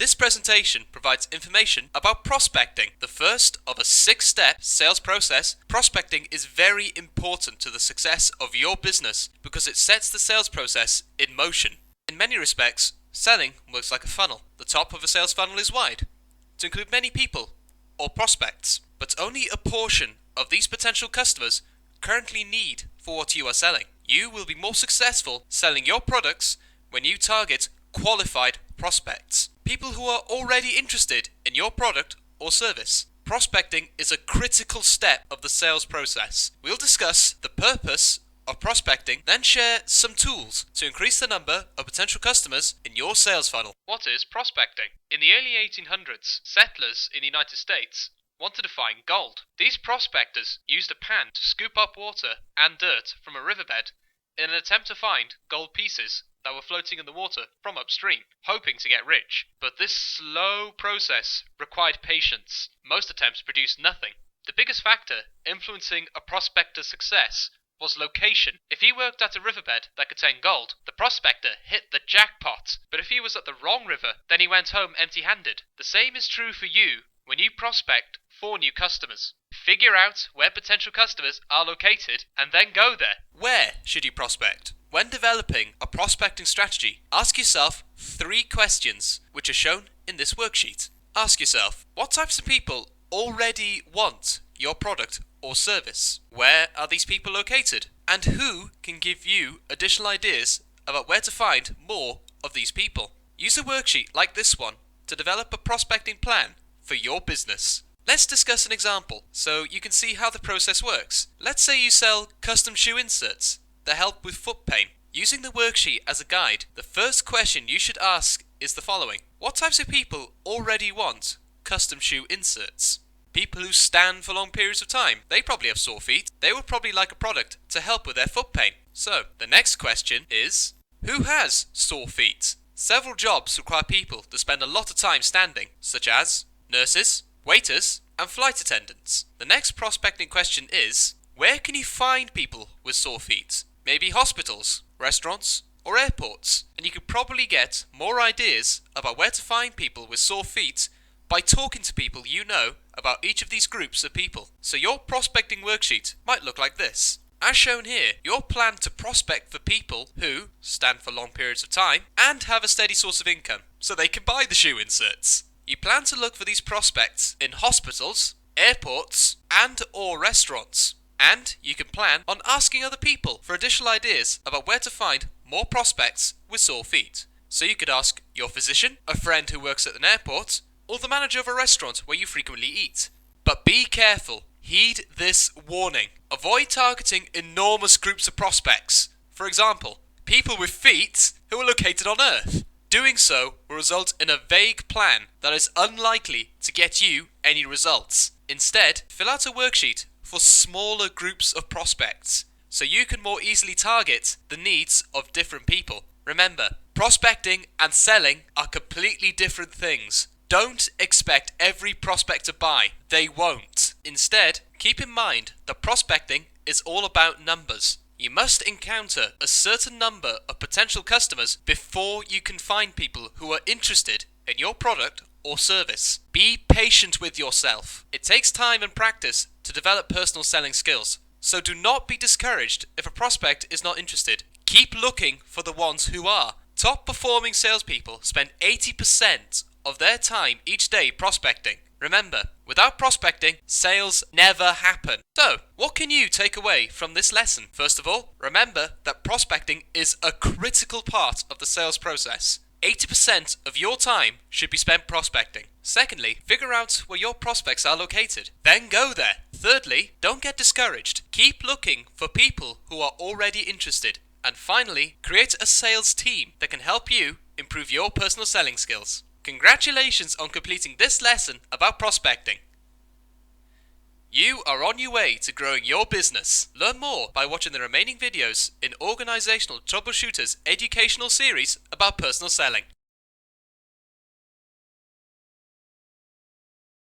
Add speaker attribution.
Speaker 1: This presentation provides information about prospecting, the first of a 6-step sales process. Prospecting is very important to the success of your business because it sets the sales process in motion. In many respects, selling works like a funnel. The top of a sales funnel is wide to include many people or prospects, but only a portion of these potential customers currently need for what you are selling. You will be more successful selling your products when you target qualified prospects, people who are already interested in your product or service. Prospecting is a critical step of the sales process. We'll discuss the purpose of prospecting, then share some tools to increase the number of potential customers in your sales funnel. What is prospecting? In the early 1800s, settlers in the United States wanted to find gold. These prospectors used a pan to scoop up water and dirt from a riverbed in an attempt to find gold pieces that were floating in the water from upstream, hoping to get rich. But this slow process required patience. Most attempts produced nothing. The biggest factor influencing a prospector's success was location. If he worked at a riverbed that contained gold, the prospector hit the jackpot. But if he was at the wrong river, then he went home empty-handed. The same is true for you when you prospect for new customers. Figure out where potential customers are located and then go there. Where should you prospect? When developing a prospecting strategy, ask yourself 3 questions which are shown in this worksheet. Ask yourself, what types of people already want your product or service? Where are these people located? And who can give you additional ideas about where to find more of these people? Use a worksheet like this one to develop a prospecting plan for your business. Let's discuss an example so you can see how the process works. Let's say you sell custom shoe inserts that help with foot pain. Using the worksheet as a guide, the first question you should ask is the following. What types of people already want custom shoe inserts? People who stand for long periods of time. They probably have sore feet. They would probably like a product to help with their foot pain. So, the next question is, who has sore feet? Several jobs require people to spend a lot of time standing, such as nurses, waiters, and flight attendants. The next prospecting question is, where can you find people with sore feet? Maybe hospitals, restaurants, or airports. And you could probably get more ideas about where to find people with sore feet by talking to people you know about each of these groups of people. So your prospecting worksheet might look like this. As shown here, your plan to prospect for people who stand for long periods of time and have a steady source of income so they can buy the shoe inserts. You plan to look for these prospects in hospitals, airports, and or restaurants. And you can plan on asking other people for additional ideas about where to find more prospects with sore feet. So you could ask your physician, a friend who works at an airport, or the manager of a restaurant where you frequently eat. But be careful. Heed this warning. Avoid targeting enormous groups of prospects. For example, people with feet who are located on Earth. Doing so will result in a vague plan that is unlikely to get you any results. Instead, fill out a worksheet for smaller groups of prospects so you can more easily target the needs of different people. Remember, prospecting and selling are completely different things. Don't expect every prospect to buy. They won't. Instead, keep in mind that prospecting is all about numbers. You must encounter a certain number of potential customers before you can find people who are interested in your product or service. Be patient with yourself. It takes time and practice to develop personal selling skills. So do not be discouraged if a prospect is not interested. Keep looking for the ones who are. Top performing salespeople spend 80% of their time each day prospecting. Remember, without prospecting, sales never happen. So, what can you take away from this lesson? First of all, remember that prospecting is a critical part of the sales process. 80% of your time should be spent prospecting. Secondly, figure out where your prospects are located. Then go there. Thirdly, don't get discouraged. Keep looking for people who are already interested. And finally, create a sales team that can help you improve your personal selling skills. Congratulations on completing this lesson about prospecting. You are on your way to growing your business. Learn more by watching the remaining videos in Organizational Troubleshooters educational series about personal selling.